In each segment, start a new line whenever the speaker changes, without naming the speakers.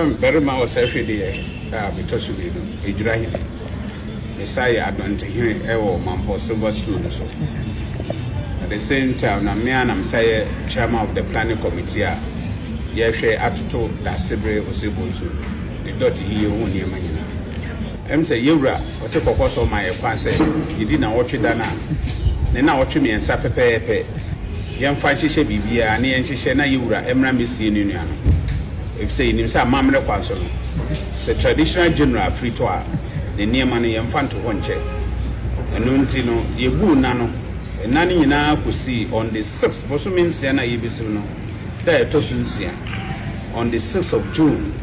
Very much was every day, because of Ejurahene. Messiah Adonte Ewo Mampo Silver Students. At the same time, I'm say chairman of the planning committee. Yeshe Atuto Daasebre Osei Bonsu. The dot you own your money. Say Yura, what you propose on my say, you didn't watch it dana. Then now watch me and Sapepe. Young Fashisha Bibia, and Shena Yura, Emra Missy in Union. If say in some mamma council, it's a traditional general free tour, the near money and fun to one check. And Nuntino, Yebu Nano, and Nani na could see on the 6th, also means Yana Ibisuno, there Tosunsia, on the 6th of June,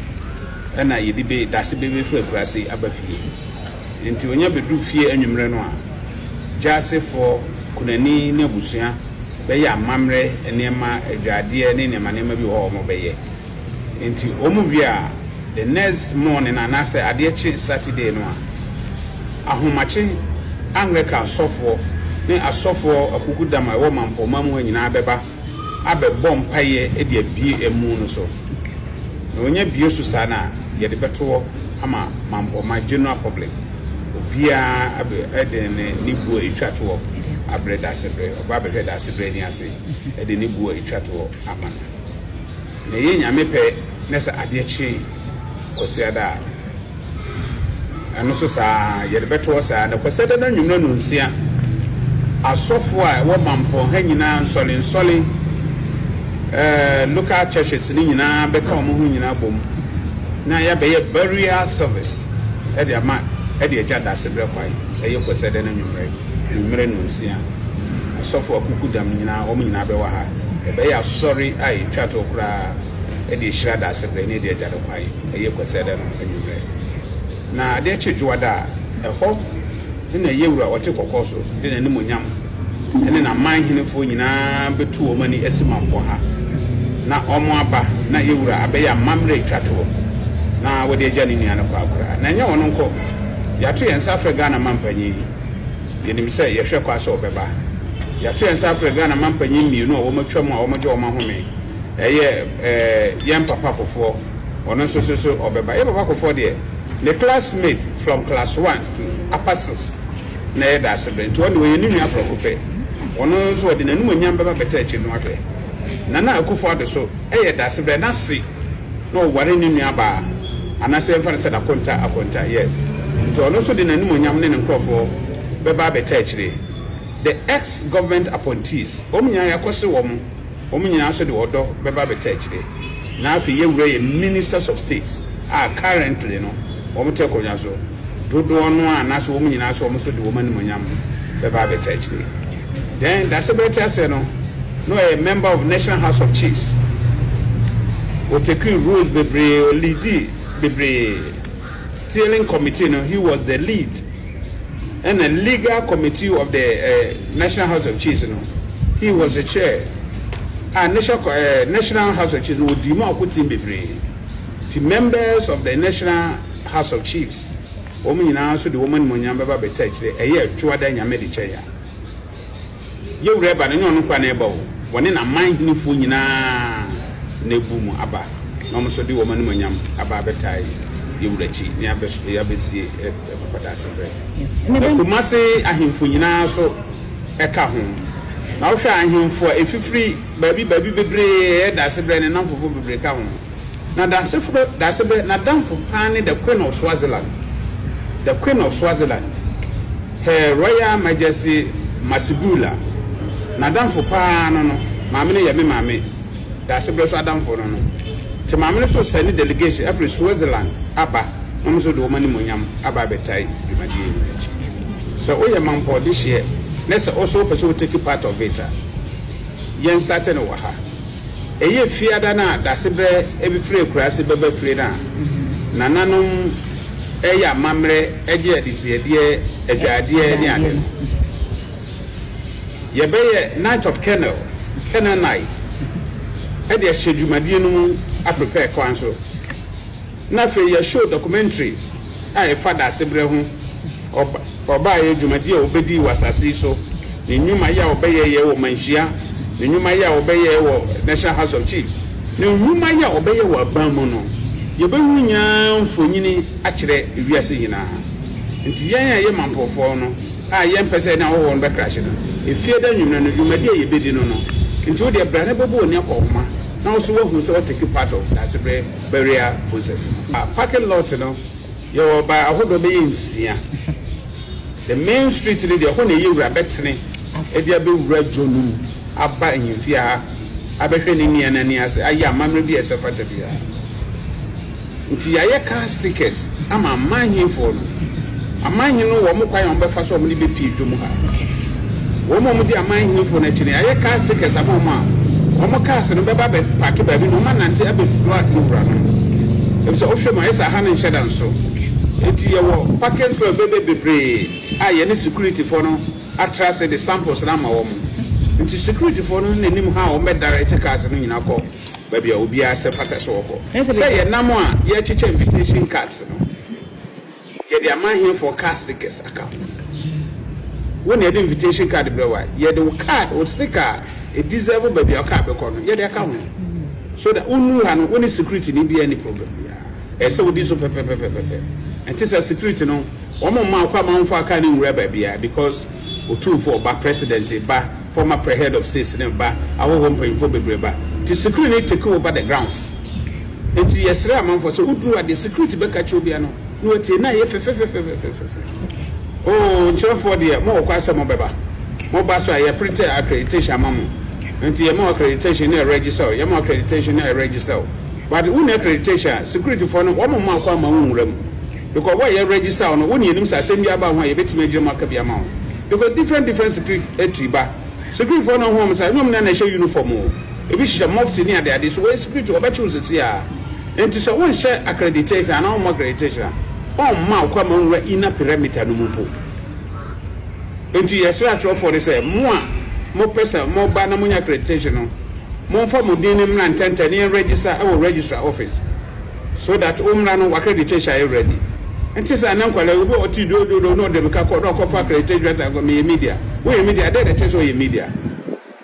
and I debate Daasebre for Grassy Abafi. Into when you do fear and you renoir, Jase for Kunani Nebusia, Baya Mamre, and Nema, a Gadia, and Nema be home obey. Into Omuvia, the next morning, and I said, Adiachi Saturday no. Ahomachi, Anglican software, then a software, a cuckoo my woman for Mamponghene Daasebre, Abe bomb paye, Edia be a moon so. When you be Susana, yet the better Ama Mampo, my general public. Obia, Abe Eden, Nibu, a chatwo, Abre Daasebre, or Babe Daasebre, Niasi, Eden Nibu, a chatwo, Aman. Neyenya mepe nesa adechi osiada anoso sa yerebeto osa na kwaseda na nwumna no nsia asofo a wo Mamponghene nyina nsole local churches ni nyina beka omo hu nyina bom na ya be burial service e de ama e de agya Daasebre kwai e ye kwaseda na nwumre no nsia asofo akukudam nyina omo nyina be wa ha be ya sorry ai twato kura e de hira Daasebre ne de agya kwai e ye kwaseda no nwumre na de chejuada e ho na yewura wote kokoso de na nimonyam ene na manhene fo nyina betu o mani esimampo ha na omo aba na yewura abeya mamre twato na wode agya ne nua no kwakura na nya wono nko yato yensa Africa na mampanyi yenim se yehwe kwa so obeba yato yensa Africa na mampanyi mienu o matwam a o magye o mahome eye yem papa kofo ono so obeba ye papa kofo de the classmate from class 1 to upper 6 na Daasebre to one we ni nua prokope ono so de nanum nyam beba beta echi no ahwe na akufo ade so Daasebre na se no ware ni nua ba anase emfa se da akonta yes to ono so de nanum nyam ne nkrofo beba beta echi the ex government appointees omunya yakose omunya so de odo beba beta echi na afi yewure ministers of states are currently no omote konyaso dodo ono anaso omunyina so omoso de womani monyam beba beta echi then Daasebre say no a member of National House of Chiefs o take rules bebre lead bebre steering committee no he was the lead and the legal committee of the National House of Chiefs no he was the chair and National House of Chiefs would demand putting bebre the members of the National House of Chiefs omunyina so de woman monyam beba beta echi eye twada nyame de cheya ye wureba no no kwa na eba wo woni na manhene fu nyina na bumu aba no mo so de woman monyam aba beta ye wurachi ni abeso ya besie papa Daasebre kumase ahemfu nyina so eka ho na wo hwa ahemfu efifiri baby bebre Daasebre ne namfo bebre ka ho na Daasebre na damfo pani the Queen of Swaziland. The Queen of Swaziland, Her Royal Majesty Masibula. Na damfo pa no mamene yame mame. Daasebre so adamfo no. Te mamene so send delegation every Swaziland aba. Mom so do mani monyam aba betai dwumadie ni. So oye mampo this year, let's also person take part of it. Yen started no ha. Eye fiada na Daasebre ebi free kurase bebe free na nananom eya mamre eje adisiede adwade ni ade no ye be night of kennel night e de schedule no a prepare kwan so na fe ye show documentary a fa Daasebre ho oba ye dwumadi a obedi wasase so ni nyuma ya obeye ye wo manhia ni nyuma ya obeye wo National House of Chiefs ni nyuma ya obeye wo abamu no yɛbɛhu nyinaa mfonyini akyerɛ ewiase nyinaa nti yɛn a yɛ mampɔfoɔ no a yɛn pɛ sɛ na wɔwɔ no bɛkrahye no efie da nwumna no dwumadi a yɛbɛdi no no nti wo de bra ne bɛbɔ oni akɔhoma na wo so wahu sɛ wɔtake part of Daasebre burial process parking lot no yɛwɔ ba ahodo bɛyɛ nsia the main street ne deɛ hɔ na yɛwura bɛtene ɛde abɛwura dwonum aba nhimfie ha abɛhwɛ ne nia na nia sɛ ayɛ amamre bi ɛsɛ fata bia nti yɛayɛ car stickers ama amanhefo no amanhe no wɔ mo kwan a wɔbɛfa so wɔn de bɛpie dwom ha wɔn de amanhefo no akyi ne yɛayɛ car stickers ama wɔn cars no bɛba bɛ park baabi no wɔn anante abɛfura yɛwura no ɛfisɛ wohwɛ mu ayɛ sɛ aha no nhyɛ da nso nti yɛwɔ parking slot bebree a yɛne security for no atra sɛ the samples na ma wɔn nti security for no n'anim ha wɔn bɛ direct cars no nyinaa kɔ baabi a obiara sɛ fata so wɔkɔ sɛ yɛ nam a yɛkyekyɛ invitation cards no yɛde amanhefo car stickers aka when yɛde invitation card brɛ wa yɛde wo card o sticker a deserve baabi a car bɛkɔ no yɛde aka ho so that unu ha no when security ni be any problem ɛsɛ wodi so pɛpɛpɛpɛpɛ nti sɛ security no wɔn ma akɔ amanfo aka ne nwura baabi because otumfo ba president ba former head of state ne ba ahohom mpanyinfo bebree ba the security take over the grounds nti yɛsrɛ amanfo sɛ uduru ade security bɛka kyɛ obia no no tie na yɛ fɛfɛfɛfɛfɛfɛ oh nkyerɛfo deɛ mo wɔ asɛm bɛba mo ba so a yɛ print accreditation amamo nti yɛ mo accreditation na register yɛ mo accreditation na register but one accreditation security for no wɔn mo akɔ ama wo nwura mu because why you register no woni enim sa asɛm bi aba ho a yɛbɛtumi agyina mu aka bi ama wo because different security ba security for no ho mo sa no na na hyɛ uniform o ebi hyɛ mufti ni ade so we security obɛtwe sisi a enti sɛ won hyɛ accreditation na wɔn accreditation wɔn ma akɔ ama wo nwura ina perimeter no mu po enti yɛsrɛ atwerɛfoɔ de sɛ mo a mo pɛsɛ mo ba na mo nya accreditation no mo fa mo din nim na ntɛntɛ ne register our registrar office so that umra no accreditation is ready enti sɛ na nkwala obi oti do no de meka kɔ do kɔ fa accreditation ta go me media we media de de so ye media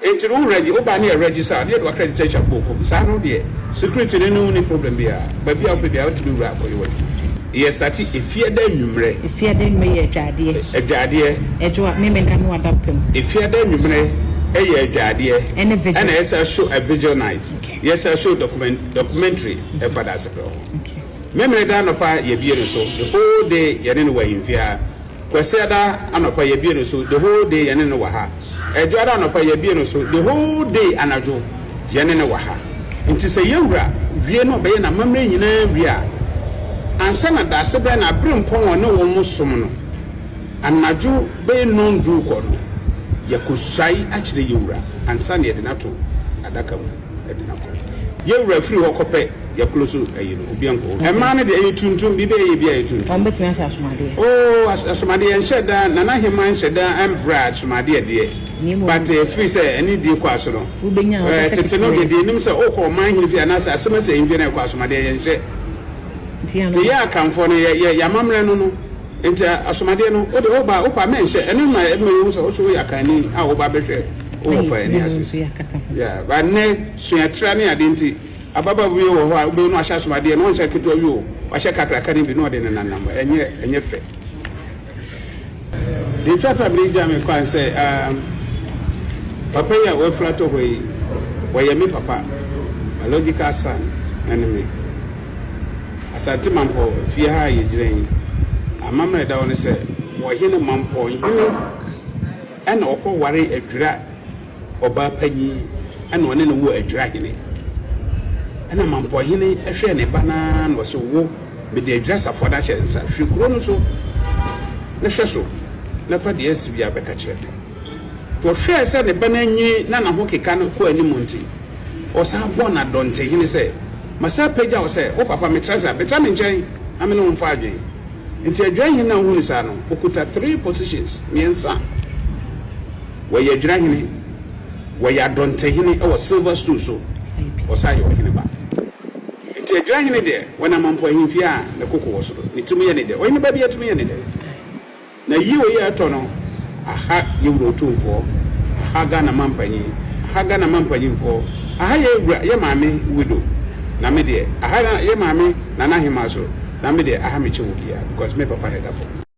enti no ready oba na register de accreditation book sa no de security no ni problem bia ba bia obi bia otu wura akɔ yo yes ati efie da nwumre
ye adwade ejo me nka no adapem
efie da nwumre eye adwade and yes show a vigil night yes show documentary e for Daasebre okay memre da nopa ye bie no so the whole day ye ne no wahimfia kwese da anopa ye bie no so the whole day ye ne no waha adwade anopa ye bie no so the whole day anajo ye ne no waha nti se yewura wie no be na mamre nyina wia ansa na Daasebre na brempon won ne wo musom no anajo be non du ko no yakosai akyere yewura ansa na yedinato adaka mu edinako yewura free ho kopɛ yakloso ayi no obi anko e ma ne de ayi tuntum bi be ayi bi ayi tuntum
on betina sha asomade
oh asomade en hyeda na na hema hyeda em bra asomade de but free say any de kwa so no tete no de nim say okọ man hin fi anasa asema say hin fi na kwa asomade en hye ti ya kanfo no ya mamre no no enti asomade no o de oba opa menhye ene ma emewu so so yakani a oba behwe o fa eni ase yeah ba ne suatra ne ade nti ababa wi wo ho a obe no ahya asomade no nche keto wi o ahya kakraka ne bi no de ne nanam enye fe the traffic bridge jam kwan say papa ya we flato hoyi we me papa a logical son enemy Asante Mamponghene fie ha ye giren amamre da woni se wo hene Mamponghene ena okọ ware adwura oba panyi ena one ne wo Ejurahene ena Mamponghene ehwe ne bana no so wo be de adwura safoda chensa hwekuro no so ne hwe so na fa de asibia be ka kire to hwe se ne bana nyi na ho keka no ko animu nti o sa bo na donte hene se masa peja o se o papa me treasure betra me nchen ame no mfa adwen nti Ejurahene na hu ni sa no okuta 3 positions miensa wo ye Ejurahene wo ya donte hene e wo silver stool so o sa yo hene ba nti Ejurahene de wona Mamponghene fia na kokko wo so ni tumi ye ne de o ne ba bi atumi ye ne de na yi wo ye ato no aha ye wuro tumfo aha ga na Mamponghene aha ga na Mamponghene fo aha ye wura ye maame widow na me de aha ye maame na na hema so na me de aha me che wo bia because me papa da for